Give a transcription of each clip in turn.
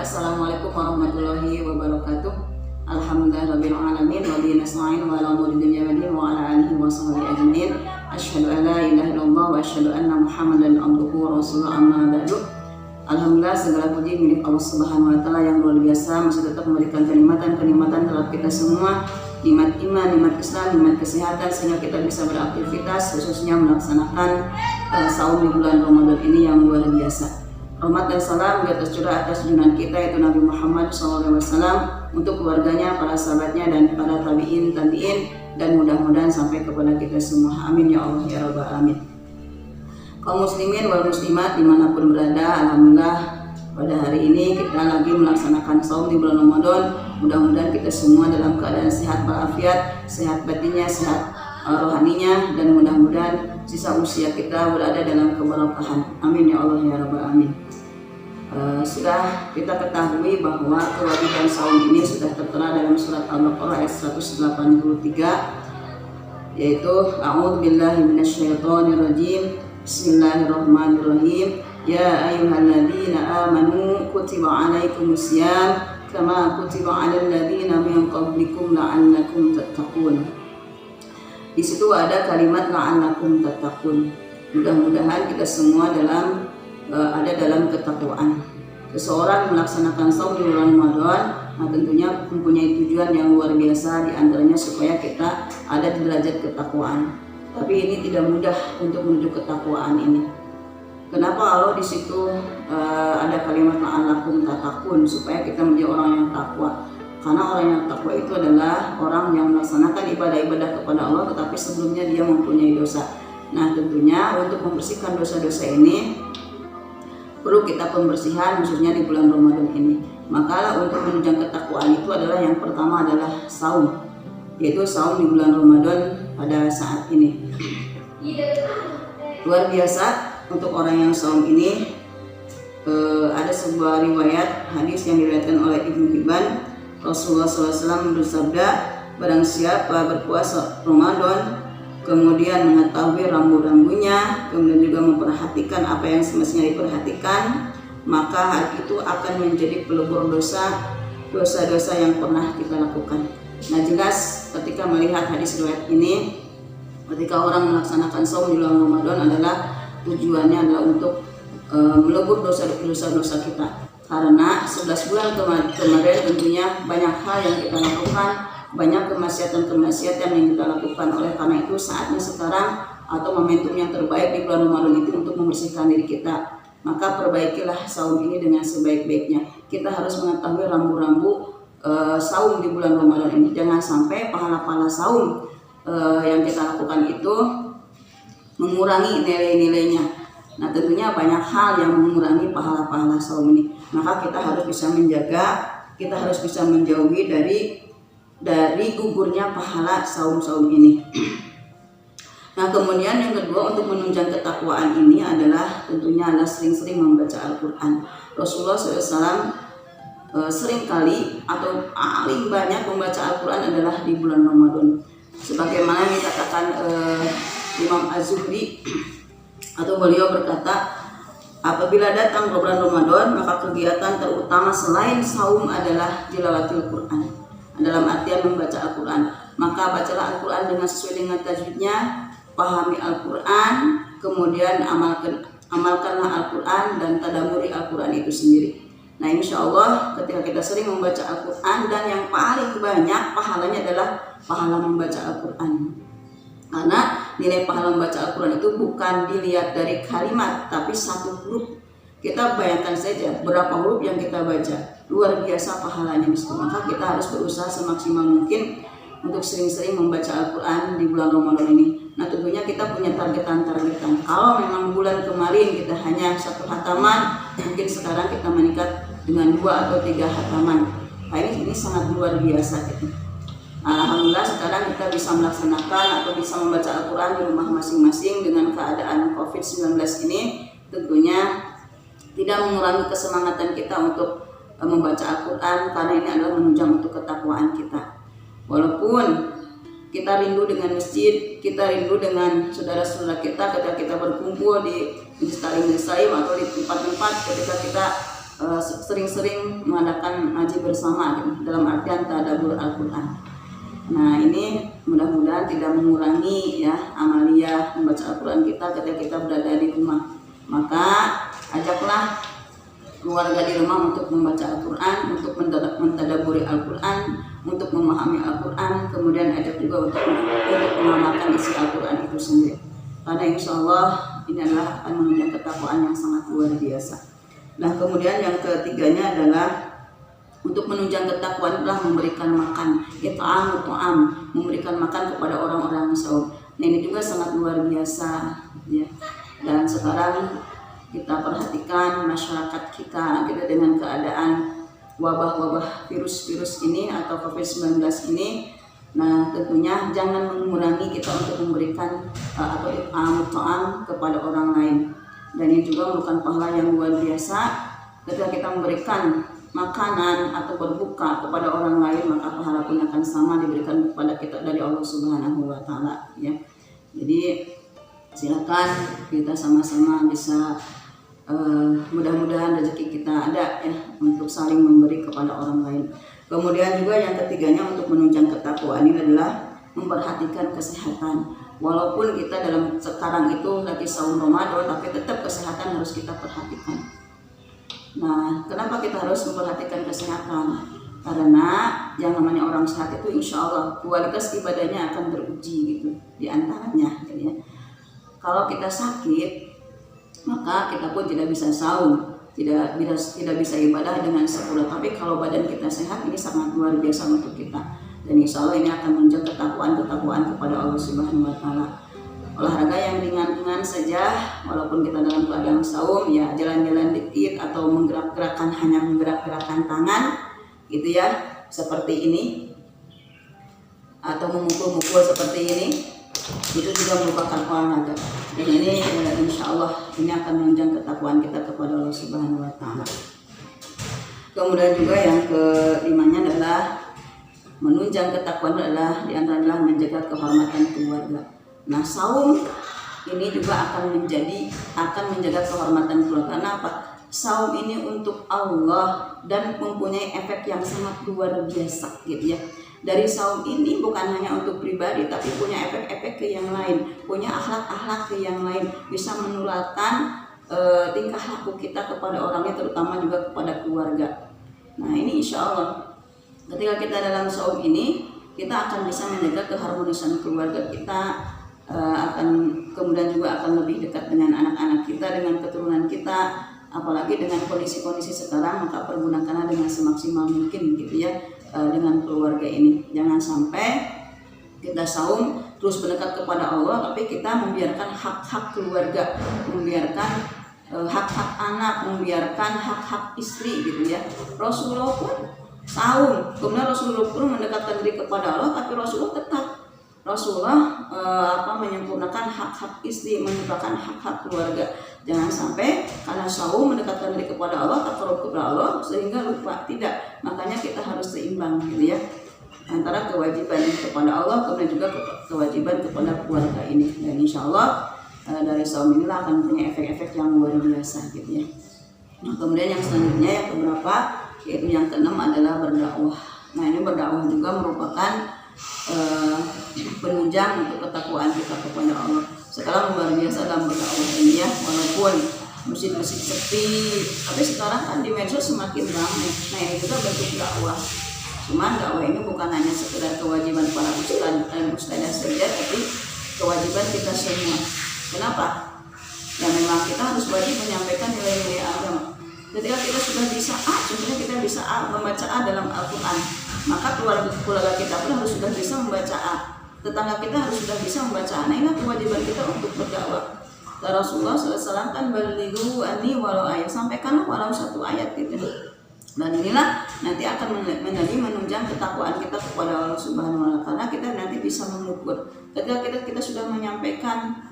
Assalamualaikum warahmatullahi wabarakatuh. Alhamdulillahirabbil alamin wa bihi nasta'in wa ala umuri dunya waddin wa ala alihi wa sahbihi ajmain. Asyhadu an la ilaha illallah wa asyhadu anna Muhammadan abduhu wa rasuluhu, amma ba'du. Alhamdulillah, segala puji milik Allah Subhanahu wa taala yang luar biasa, masih tetap memberikan kenikmatan terhadap kita semua, nikmat iman, nikmat Islam, nikmat kesehatan, sehingga kita bisa beraktivitas, khususnya melaksanakan saum di bulan Ramadan ini yang luar biasa. Rahmat dan salam atas curah atas junjungan kita yaitu Nabi Muhammad SAW, untuk keluarganya, para sahabatnya, dan para tabiin, dan mudah-mudahan sampai kepada kita semua. Amin ya Allah ya Rabbal alamin. Kaum muslimin wal muslimat dimanapun berada, alhamdulillah pada hari ini kita lagi melaksanakan saum di bulan Ramadan. Mudah-mudahan kita semua dalam keadaan sehat walafiat, sehat batinnya, sehat rohaninya, dan mudah-mudahan sisa usia kita berada dalam keberkahan. Amin ya Allah ya Rabbal alamin. Sudah kita ketahui bahwa kewajiban saum ini sudah tertera dalam surat Al-Baqarah ayat 183, yaitu A'udzubillahi minasyaitonirrajim. Bismillahirrahmanirrahim. Ya ayyuhalladzina amanu kutiba alaikumusiyam kama kutiba alal ladzina min qablikum la'allakum tattaqun. Di situ ada kalimat la'allakum tattaqun. Mudah-mudahan kita semua ada dalam ketakwaan. Seseorang melaksanakan saum di bulan Ramadan, tentunya mempunyai tujuan yang luar biasa, diantaranya supaya kita ada di derajat ketakwaan. Tapi ini tidak mudah untuk menuju ketakwaan ini. Kenapa Allah di situ ada kalimat la'allakum tattaqun, supaya kita menjadi orang yang takwa? Karena orang yang takwa itu adalah orang yang melaksanakan ibadah-ibadah kepada Allah, tetapi sebelumnya dia mempunyai dosa. Nah, tentunya untuk membersihkan dosa-dosa ini perlu kita pembersihan, khususnya di bulan Ramadan ini. Maka untuk menunjang ketakwaan itu adalah yang pertama adalah saum, yaitu saum di bulan Ramadan pada saat ini. Luar biasa untuk orang yang saum ini. Ada sebuah riwayat hadis yang diriwayatkan oleh Ibnu Hibban. Rasulullah SAW bersabda, barang siapa berpuasa Ramadan kemudian mengetahui rambu-rambunya, kemudian juga memperhatikan apa yang semestinya diperhatikan, maka hal itu akan menjadi pelebur dosa-dosa yang pernah kita lakukan. Nah, jelas ketika melihat hadis riwayat ini, ketika orang melaksanakan saum di bulan Ramadan adalah tujuannya adalah untuk melebur dosa-dosa kita. Karena 11 bulan kemarin tentunya banyak hal yang kita lakukan, banyak kemaksiatan yang kita lakukan. Oleh karena itu saatnya sekarang atau momentum yang terbaik di bulan Ramadan itu untuk membersihkan diri kita. Maka perbaikilah saum ini dengan sebaik-baiknya. Kita harus mengetahui rambu-rambu saum di bulan Ramadan ini. Jangan sampai pahala-pahala saum yang kita lakukan itu mengurangi nilai-nilainya. Nah, tentunya banyak hal yang mengurangi pahala-pahala saum ini. Maka kita harus bisa menjaga, kita harus bisa menjauhi dari gugurnya pahala saum-saum ini. Nah, kemudian yang kedua untuk menunjang ketakwaan ini adalah tentunya adalah sering-sering membaca Al-Quran. Rasulullah SAW sering kali atau paling banyak membaca Al-Quran adalah di bulan Ramadan. Sebagaimana dikatakan Imam Az-Zuhri, atau beliau berkata, apabila datang bulan Ramadan maka kegiatan terutama selain saum adalah tilawatil Quran. Dalam artian membaca Al-Quran. Maka bacalah Al-Quran dengan sesuai dengan tajwidnya, pahami Al-Quran, kemudian amalkanlah Al-Quran dan tadabburi Al-Quran itu sendiri. Nah, insya Allah ketika kita sering membaca Al-Quran, dan yang paling banyak pahalanya adalah pahala membaca Al-Quran. Karena nilai pahala membaca Al-Quran itu bukan dilihat dari kalimat, tapi satu huruf. Kita bayangkan saja berapa huruf yang kita baca, luar biasa pahalanya. Maka kita harus berusaha semaksimal mungkin untuk sering-sering membaca Al-Quran di bulan Ramadan ini. Nah, tentunya kita punya targetan. Kalau memang bulan kemarin kita hanya 1 hataman, mungkin sekarang kita meningkat dengan 2 atau 3 hataman. Nah, ini sangat luar biasa gitu. Alhamdulillah sekarang kita bisa melaksanakan atau bisa membaca Al-Quran di rumah masing-masing. Dengan keadaan COVID-19 ini tentunya tidak mengurangi kesemangatan kita untuk membaca Al-Quran, karena ini adalah menunjang untuk ketakwaan kita. Walaupun kita rindu dengan masjid, kita rindu dengan saudara-saudara kita ketika kita berkumpul di majelis taklim atau di tempat-tempat ketika kita sering-sering mengadakan ngaji bersama gitu, dalam artian tadabbur Al-Quran. Nah ini mudah-mudahan tidak mengurangi ya amaliyah membaca Al-Quran kita ketika kita berada di rumah. Maka ajaklah keluarga di rumah untuk membaca Al-Quran, untuk mentadabburi Al-Quran, untuk memahami Al-Quran, kemudian ajak juga untuk mengamalkan isi Al-Quran itu sendiri. Karena insya Allah ini adalah akan menunjang ketakwaan yang sangat luar biasa. Nah kemudian yang ketiganya adalah untuk menunjang ketakwaan adalah memberikan makan, it'am, memberikan makan kepada orang-orang saum. Nah ini juga sangat luar biasa ya. Dan sekarang kita perhatikan masyarakat kita dengan keadaan wabah-wabah virus-virus ini atau COVID-19 ini. Nah tentunya jangan mengurangi kita untuk memberikan atau it'am kepada orang lain. Dan ini juga merupakan pahala yang luar biasa ketika kita memberikan makanan atau berbuka kepada orang lain, maka pahala pun akan sama diberikan kepada kita dari Allah Subhanahu wa taala ya. Jadi silakan kita sama-sama bisa mudah-mudahan rezeki kita ada ya untuk saling memberi kepada orang lain. Kemudian juga yang ketiganya untuk menunjang ketakwaan ini adalah memperhatikan kesehatan. Walaupun kita dalam sekarang itu lagi saum Ramadan, tapi tetap kesehatan harus kita perhatikan. Nah, kenapa kita harus memperhatikan kesehatan? Karena yang namanya orang sehat itu insya Allah kualitas ibadahnya akan teruji gitu di antaranya. Gitu ya. Kalau kita sakit, maka kita pun tidak bisa saum, tidak bisa ibadah dengan sempurna. Tapi kalau badan kita sehat, ini sangat luar biasa untuk kita. Dan insya Allah ini akan menunjang ketakwaan kepada Allah Subhanahu wa taala. Olahraga yang ringan-ringan saja, walaupun kita dalam keadaan saum ya, jalan-jalan dikit atau hanya menggerak-gerakkan tangan gitu ya, seperti ini, atau memukul-mukul seperti ini, itu juga merupakan olahraga. Dan ini insya Allah ini akan menunjang ketakwaan kita kepada Allah Subhanahu wa taala. Kemudian juga yang kelimanya adalah menunjang ketakwaan adalah diantara menjaga kehormatan keluarga. Nah saum ini juga akan menjaga kehormatan keluarga. Kenapa? Saum ini untuk Allah dan mempunyai efek yang sangat luar biasa gitu ya. Dari saum ini bukan hanya untuk pribadi, tapi punya efek-efek ke yang lain, punya akhlak-akhlak ke yang lain, bisa menularkan tingkah laku kita kepada orangnya, terutama juga kepada keluarga. Nah ini insya Allah ketika kita dalam saum ini, kita akan bisa menjaga keharmonisan keluarga kita, kemudian juga akan lebih dekat dengan anak-anak kita, dengan keturunan kita, apalagi dengan kondisi-kondisi sekarang, maka pergunakanlah dengan semaksimal mungkin gitu ya dengan keluarga ini. Jangan sampai kita saum terus mendekat kepada Allah, tapi kita membiarkan hak-hak keluarga, membiarkan hak-hak anak, membiarkan hak-hak istri gitu ya. Rasulullah pun saum, kemudian Rasulullah pun mendekatkan diri kepada Allah, tapi Rasulullah menyempurnakan hak-hak istri, menyempurnakan hak-hak keluarga. Jangan sampai karena saum mendekatkan diri kepada Allah, takarrub kepada Allah sehingga lupa. Tidak, makanya kita harus seimbang gitu ya, antara kewajiban kepada Allah kemudian juga kewajiban kepada keluarga ini. Dan insya Allah dari saum inilah akan punya efek-efek yang luar biasa gitu ya. Nah, kemudian yang selanjutnya yang keberapa, yaitu yang keenam adalah berdakwah. Nah ini berdakwah juga merupakan penunjang untuk ketakwaan kita kepada Allah. Sekarang luar biasa dalam berdakwah ini ya, walaupun masjid-masjid sepi, tapi sekarang kan di medsos semakin ramai. Nah ini juga bentuk dakwah. Cuman dakwah ini bukan hanya sekedar kewajiban para ustadz dan ustadzah saja, tapi kewajiban kita semua. Kenapa? Ya memang kita harus wajib menyampaikan nilai-nilai agama. Ketika kita sudah bisa contohnya kita bisa membaca dalam Al-Quran, maka keluarga kita pun harus sudah bisa membaca tetangga kita harus sudah bisa membaca. Nah ini kewajiban kita untuk berdakwah. Rasulullah SAW kan balighu anni walau ayat, sampaikanlah walau satu ayat gitu. Dan inilah nanti akan menjadi menunjang ketakwaan kita kepada Allah Subhanahu wa taala, karena kita nanti bisa mengukur. Ketika kita sudah menyampaikan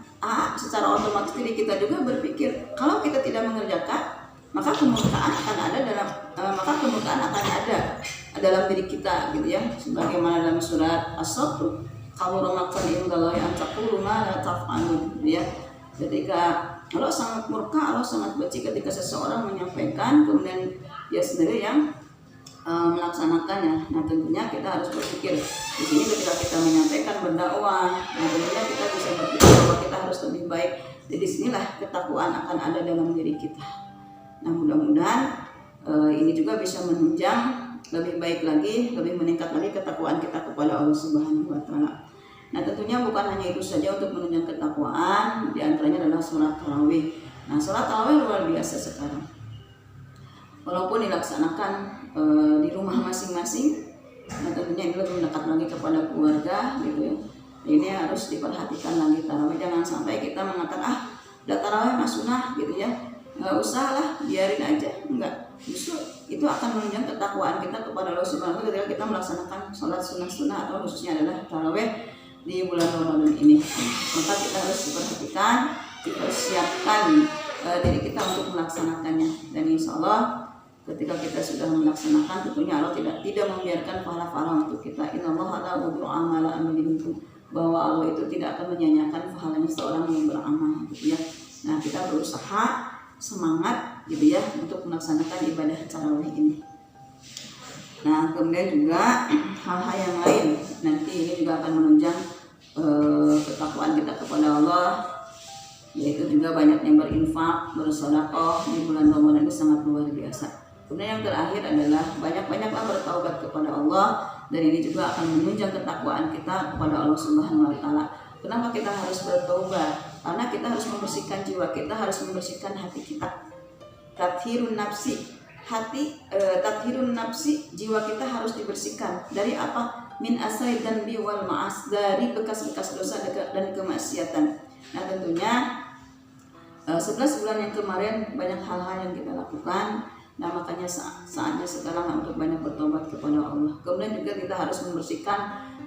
secara otomatis diri kita juga berpikir kalau kita tidak mengerjakan, maka kemurkaan akan ada dalam diri kita gitu ya. Sebagaimana dalam surat As-Saff, kabura maqtan indallahi an taqulu ma la taf'alun gitu ya. Ketika Allah sangat murka, Allah sangat benci ketika seseorang menyampaikan kemudian dia sendiri yang melaksanakannya. Nah tentunya kita harus berpikir di sini ketika kita menyampaikan berdakwah, nah tentunya kita bisa berpikir bahwa kita harus lebih baik. Jadi disinilah ketakwaan akan ada dalam diri kita. Nah mudah-mudahan ini juga bisa menunjang lebih baik lagi, lebih meningkat lagi ketakwaan kita kepada Allah Subhanahu wa taala. Nah, tentunya bukan hanya itu saja untuk menunjang ketakwaan, di antaranya adalah sholat tarawih. Nah, sholat tarawih luar biasa sekarang. Walaupun dilaksanakan di rumah masing-masing, nah tentunya ini lebih mendekat lagi kepada keluarga gitu ya. Ini harus diperhatikan lagi tarawih, jangan sampai kita mengatakan udah tarawih mah sunnah gitu ya. Nggak usah lah, biarin aja. Enggak, justru itu akan menunjang ketakwaan kita kepada Allah Subhanahu wa taala ketika kita melaksanakan sholat sunnah-sunnah atau khususnya adalah tarawih di bulan Ramadan ini. Maka kita harus diperhatikan, dipersiapkan diri kita untuk melaksanakannya. Dan insya Allah ketika kita sudah melaksanakan, tentunya Allah tidak membiarkan pahala-pahala untuk kita. Innallaha la yudhi'u amala amilin, bahwa Allah itu tidak akan menyanyiakan pahalanya seorang yang beramal gitu ya. Nah, kita berusaha semangat gitu ya untuk melaksanakan ibadah tarawih ini. Nah, kemudian juga hal-hal yang lain nanti ini juga akan menunjang ketakwaan kita kepada Allah, yaitu juga banyak yang berinfak, bersedekah di bulan Ramadan ini sangat luar biasa. Kemudian yang terakhir adalah banyak-banyaklah bertaubat kepada Allah, dan ini juga akan menunjang ketakwaan kita kepada Allah Subhanahu wa taala. Kenapa kita harus bertobat? Karena kita harus membersihkan jiwa kita, harus membersihkan hati kita. Tathirun nafsi, tathirun nafsi, jiwa kita harus dibersihkan dari apa? Min asai dan biwal maas, dari bekas-bekas dosa dan kemaksiatan. Nah tentunya 11 bulan yang kemarin banyak hal-hal yang kita lakukan. Nah makanya saatnya sekarang untuk banyak bertobat kepada Allah. Kemudian juga kita harus membersihkan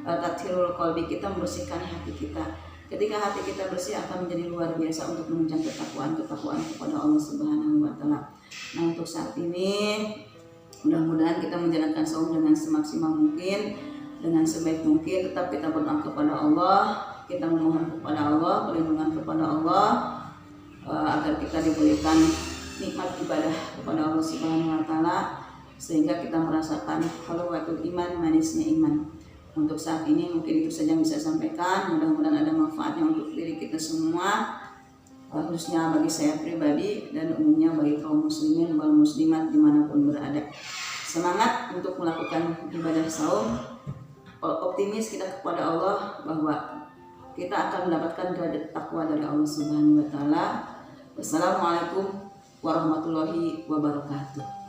tathirul qalbi, kita membersihkan hati kita. Ketika hati kita bersih akan menjadi luar biasa untuk menunjang ketakwaan kepada Allah Subhanahu wa taala. Nah, untuk saat ini mudah-mudahan kita menjalankan saum dengan semaksimal mungkin, dengan sebaik mungkin. Tetap kita berdoa kepada Allah, kita memohon kepada Allah, perlindungan kepada Allah agar kita diberikan nikmat ibadah kepada Allah Subhanahu wa taala sehingga kita merasakan halawatul iman, manisnya iman. Untuk saat ini mungkin itu saja yang bisa saya sampaikan. Mudah-mudahan ada manfaatnya untuk diri kita semua, khususnya bagi saya pribadi dan umumnya bagi kaum muslimin wal muslimat dimanapun berada. Semangat untuk melakukan ibadah saum, optimis kita kepada Allah bahwa kita akan mendapatkan derajat takwa dari Allah Subhanahu wa taala. Wassalamualaikum warahmatullahi wabarakatuh.